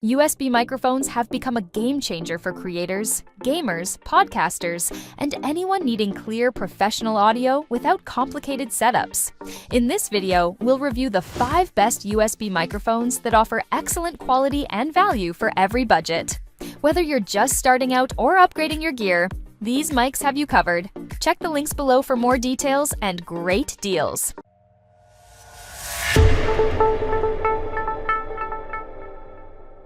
USB microphones have become a game changer for creators, gamers, podcasters, and anyone needing clear professional audio without complicated setups. In this video, we'll review the 5 best USB microphones that offer excellent quality and value for every budget. Whether you're just starting out or upgrading your gear, these mics have you covered. Check the links below for more details and great deals.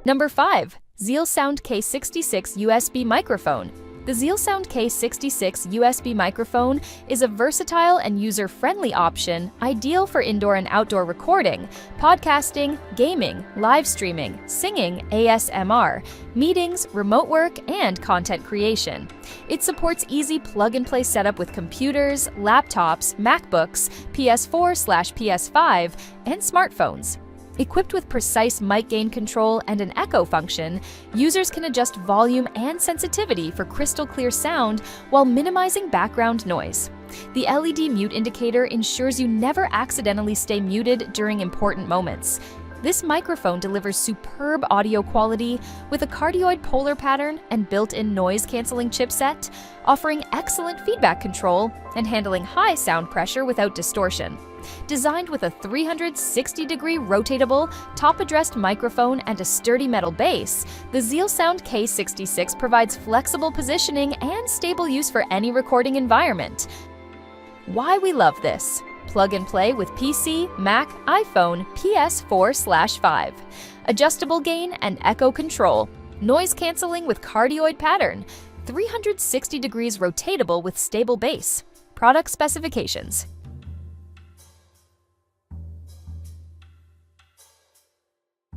Number 5. ZealSound K66 USB Microphone. The ZealSound K66 USB microphone is a versatile and user-friendly option ideal for indoor and outdoor recording, podcasting, gaming, live streaming, singing, ASMR, meetings, remote work, and content creation. It supports easy plug-and-play setup with computers, laptops, MacBooks, PS4/PS5, and smartphones. Equipped with precise mic gain control and an echo function, users can adjust volume and sensitivity for crystal clear sound while minimizing background noise. The LED mute indicator ensures you never accidentally stay muted during important moments. This microphone delivers superb audio quality with a cardioid polar pattern and built-in noise-canceling chipset, offering excellent feedback control and handling high sound pressure without distortion. Designed with a 360-degree rotatable, top-addressed microphone and a sturdy metal base, the ZealSound K66 provides flexible positioning and stable use for any recording environment. Why we love this? Plug and play with PC, Mac, iPhone, PS4/5. Adjustable gain and echo control. Noise canceling with cardioid pattern. 360 degrees rotatable with stable base. Product specifications.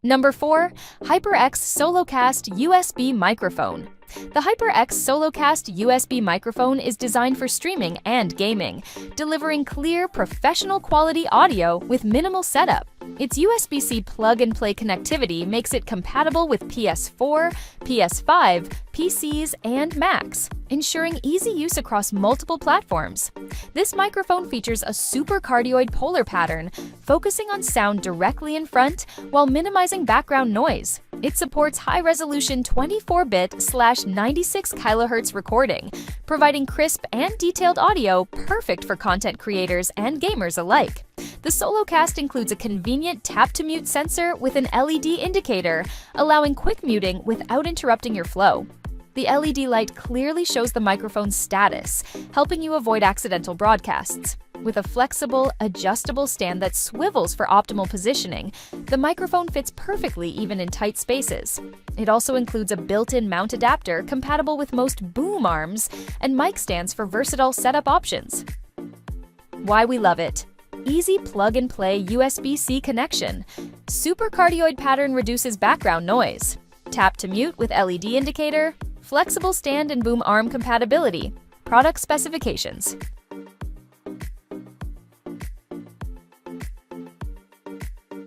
Number 4. HyperX SoloCast USB Microphone. The HyperX SoloCast USB microphone is designed for streaming and gaming, delivering clear, professional-quality audio with minimal setup. Its USB-C plug-and-play connectivity makes it compatible with PS4, PS5, PCs, and Macs, ensuring easy use across multiple platforms. This microphone features a super cardioid polar pattern, focusing on sound directly in front while minimizing background noise. It supports high-resolution 24-bit/96 kHz recording, providing crisp and detailed audio perfect for content creators and gamers alike. The SoloCast includes a convenient tap-to-mute sensor with an LED indicator, allowing quick muting without interrupting your flow. The LED light clearly shows the microphone's status, helping you avoid accidental broadcasts. With a flexible, adjustable stand that swivels for optimal positioning, the microphone fits perfectly even in tight spaces. It also includes a built-in mount adapter compatible with most boom arms and mic stands for versatile setup options. Why we love it? Easy plug-and-play USB-C connection. Super cardioid pattern reduces background noise. Tap to mute with LED indicator. Flexible stand and boom arm compatibility. Product specifications.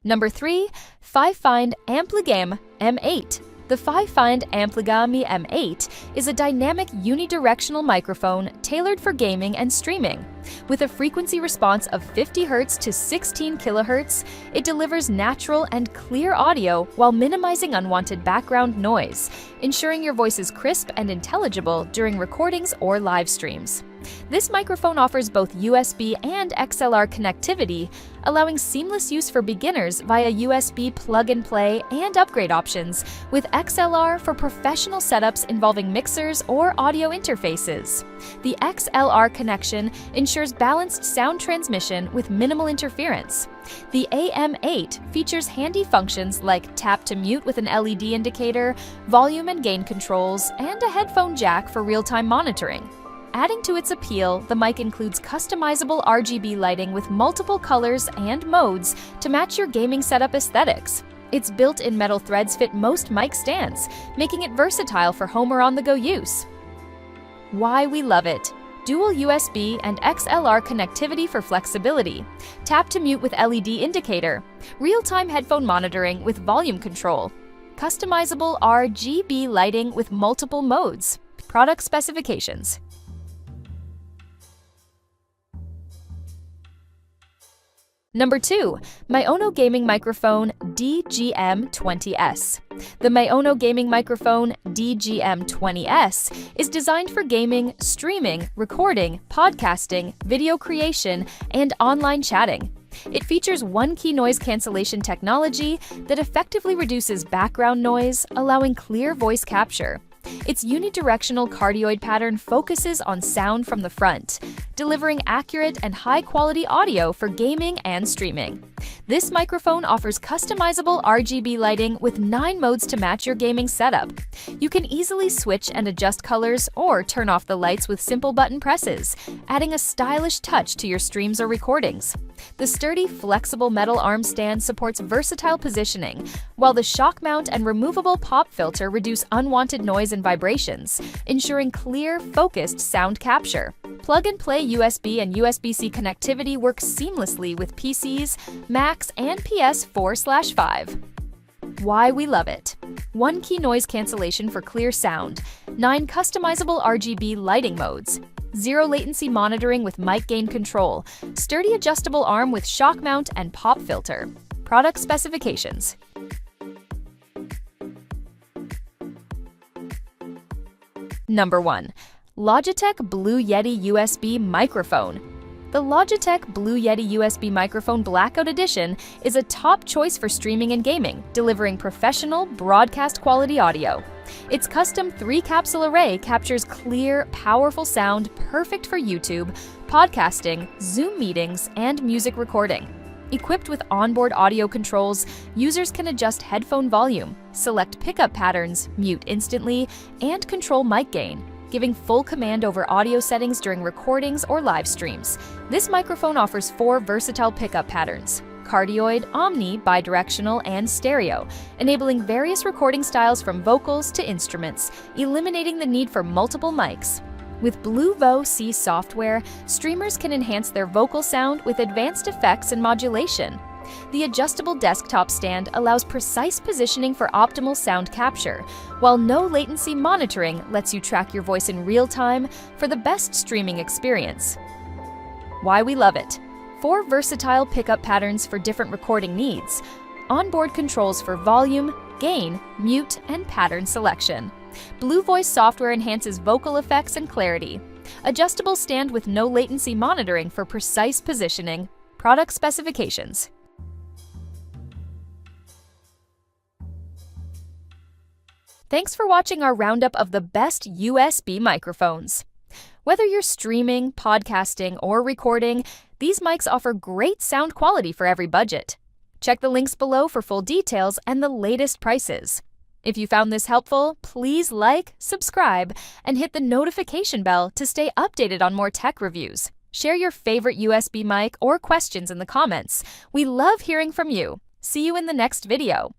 Number 3. FIFINE AMPLIGAME AM8. The FIFINE AMPLIGAME AM8 is a dynamic unidirectional microphone tailored for gaming and streaming. With a frequency response of 50 Hz to 16 kHz, it delivers natural and clear audio while minimizing unwanted background noise, ensuring your voice is crisp and intelligible during recordings or live streams. This microphone offers both USB and XLR connectivity, allowing seamless use for beginners via USB plug-and-play and upgrade options, with XLR for professional setups involving mixers or audio interfaces. The XLR connection ensures balanced sound transmission with minimal interference. The AM8 features handy functions like tap to mute with an LED indicator, volume and gain controls, and a headphone jack for real-time monitoring. Adding to its appeal, the mic includes customizable RGB lighting with multiple colors and modes to match your gaming setup aesthetics. Its built-in metal threads fit most mic stands, making it versatile for home or on-the-go use. Why we love it? Dual USB and XLR connectivity for flexibility. Tap to mute with LED indicator. Real-time headphone monitoring with volume control. Customizable RGB lighting with multiple modes. Product specifications. Number 2. MAONO Gaming Microphone DGM20S. The MAONO Gaming Microphone DGM20S is designed for gaming, streaming, recording, podcasting, video creation, and online chatting. It features one-key noise cancellation technology that effectively reduces background noise, allowing clear voice capture. Its unidirectional cardioid pattern focuses on sound from the front, delivering accurate and high-quality audio for gaming and streaming. This microphone offers customizable RGB lighting with 9 modes to match your gaming setup. You can easily switch and adjust colors or turn off the lights with simple button presses, adding a stylish touch to your streams or recordings. The sturdy, flexible metal arm stand supports versatile positioning, while the shock mount and removable pop filter reduce unwanted noise and vibrations, ensuring clear, focused sound capture. Plug-and-play USB and USB-C connectivity works seamlessly with PCs, Macs, and PS4/5. Why we love it. One-key noise cancellation for clear sound, 9 customizable RGB lighting modes, 0 latency monitoring with mic gain control, sturdy adjustable arm with shock mount and pop filter. Product specifications. Number 1. Logitech Blue Yeti USB Microphone. The Logitech Blue Yeti USB Microphone Blackout Edition is a top choice for streaming and gaming, delivering professional, broadcast-quality audio. Its custom 3-capsule array captures clear, powerful sound perfect for YouTube, podcasting, Zoom meetings, and music recording. Equipped with onboard audio controls, users can adjust headphone volume, select pickup patterns, mute instantly, and control mic gain, giving full command over audio settings during recordings or live streams. This microphone offers 4 versatile pickup patterns: cardioid, omni, bidirectional, and stereo, enabling various recording styles from vocals to instruments, eliminating the need for multiple mics. With Blue C software, streamers can enhance their vocal sound with advanced effects and modulation. The adjustable desktop stand allows precise positioning for optimal sound capture, while no latency monitoring lets you track your voice in real time for the best streaming experience. Why we love it. 4 versatile pickup patterns for different recording needs. Onboard controls for volume, gain, mute, and pattern selection. Blue Voice software enhances vocal effects and clarity. Adjustable stand with no latency monitoring for precise positioning. Product specifications. Thanks for watching our roundup of the best USB microphones. Whether you're streaming, podcasting, or recording, these mics offer great sound quality for every budget. Check the links below for full details and the latest prices. If you found this helpful, please like, subscribe, and hit the notification bell to stay updated on more tech reviews. Share your favorite USB mic or questions in the comments. We love hearing from you. See you in the next video.